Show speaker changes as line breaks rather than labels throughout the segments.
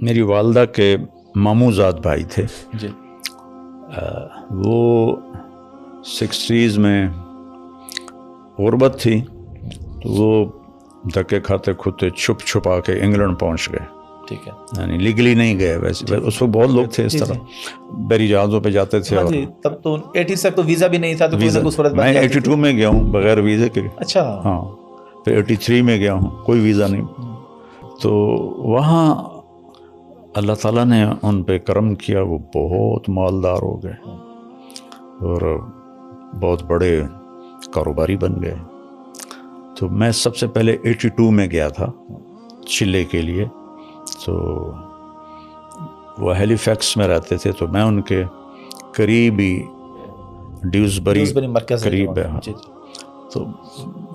میری والدہ کے ماموں زاد بھائی تھے
جی.
وہ 60s میں غربت تھی تو وہ دھکے کھاتے کھوتے چھپ چھپا کے انگلینڈ پہنچ گئے.
ٹھیک ہے.
یعنی لیگلی نہیں گئے ویسے. اس وقت بہت لوگ تھے اس طرح بری جہازوں پہ جاتے تھے.
ہاں جی, تب تو 80 سے تو ویزا بھی نہیں تھا, تو کوئی نہ کوئی صورت بن
میں
جاتی تھی.
82 میں گیا ہوں بغیر ویزے کے.
اچھا.
ہاں, پھر 83 میں گیا ہوں, کوئی ویزا نہیں. تو وہاں اللہ تعالیٰ نے ان پہ کرم کیا, وہ بہت مالدار ہو گئے اور بہت بڑے کاروباری بن گئے. تو میں سب سے پہلے 82 میں گیا تھا چلے کے لیے. تو وہ ہیلی فیکس میں رہتے تھے, تو میں ان کے قریب ہی ڈیوزبری قریب ہے. تو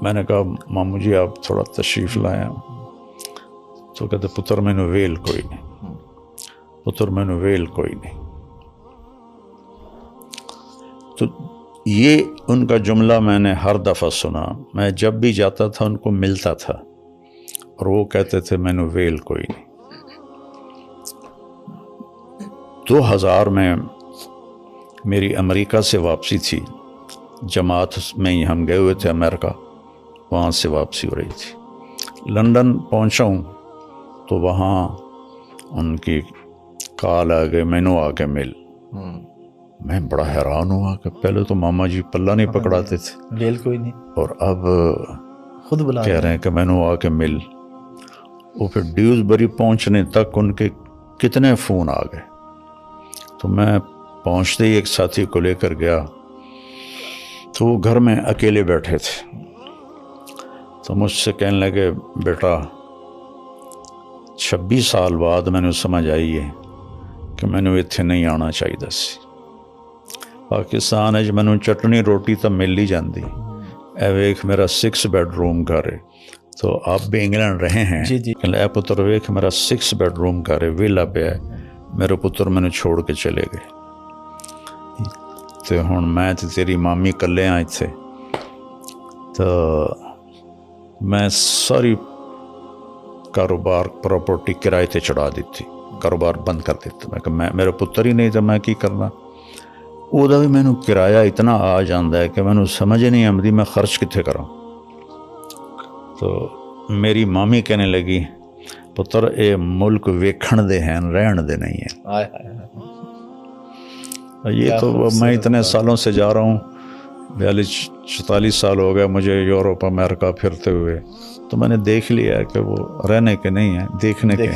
میں نے کہا ماموں جی آپ تھوڑا تشریف لائیں. تو کہتے پتر میں نے ویل کوئی نہیں, پتر میں نے ویل کوئی نہیں. تو یہ ان کا جملہ میں نے ہر دفعہ سنا. میں جب بھی جاتا تھا ان کو ملتا تھا اور وہ کہتے تھے میں نے ویل کوئی نہیں. 2000 میں میری امریکہ سے واپسی تھی, جماعت میں ہی ہم گئے ہوئے تھے امریکہ, وہاں سے واپسی ہو رہی تھی. لندن پہنچا ہوں تو وہاں ان کی کال آ گئے مینو آ کے مل. میں بڑا حیران ہوا کہ پہلے تو ماما جی پلہ نہیں پکڑاتے تھے,
ویل کوئی نہیں, اور
اب
خود بلا
کہہ رہے ہیں کہ مینو آ کے مل. وہ پھر ڈیوزبری پہنچنے تک ان کے کتنے فون آ گئے. تو میں پہنچتے ہی ایک ساتھی کو لے کر گیا تو وہ گھر میں اکیلے بیٹھے تھے. تو مجھ سے کہنے لگے بیٹا 26 سال بعد میں نے سمجھ آئی ہے کہ میں نے اتنے نہیں آنا چاہیے سی. پاکستان ہے میں نے چٹنی روٹی تو مل ہی جاندی. اے ویکھ میرا 6 بیڈ روم گھر ہے. تو آپ بھی انگلینڈ رہے ہیں.
جی.
اے پتر ویکھ میرا 6 بیڈ روم گھر ہے, ویلا پہ ہے. میرے پتر میں نے چھوڑ کے چلے گئے. تو ہوں میں تیری مامی کلے آئے تھے. تو میں ساری کاروبار پراپرٹی کرائے تے چڑھا دیتی, کاروبار بند کر دیتا. میں کہ میرا پتر ہی نہیں تھا میں کی کرنا. وہ بھی مینو کرایہ اتنا آ جاندہ ہے کہ مینو سمجھ نہیں آمدی میں خرچ کتنے کراں. تو میری مامی کہنے لگی پتر اے ملک ویکھن دے ہیں رہن دے نہیں ہیں. یہ تو میں اتنے سالوں سے جا رہا ہوں, 42-44 سال ہو گئے مجھے یورپ امریکہ پھرتے ہوئے. تو میں نے دیکھ لیا کہ وہ رہنے کے نہیں ہیں, دیکھنے کے.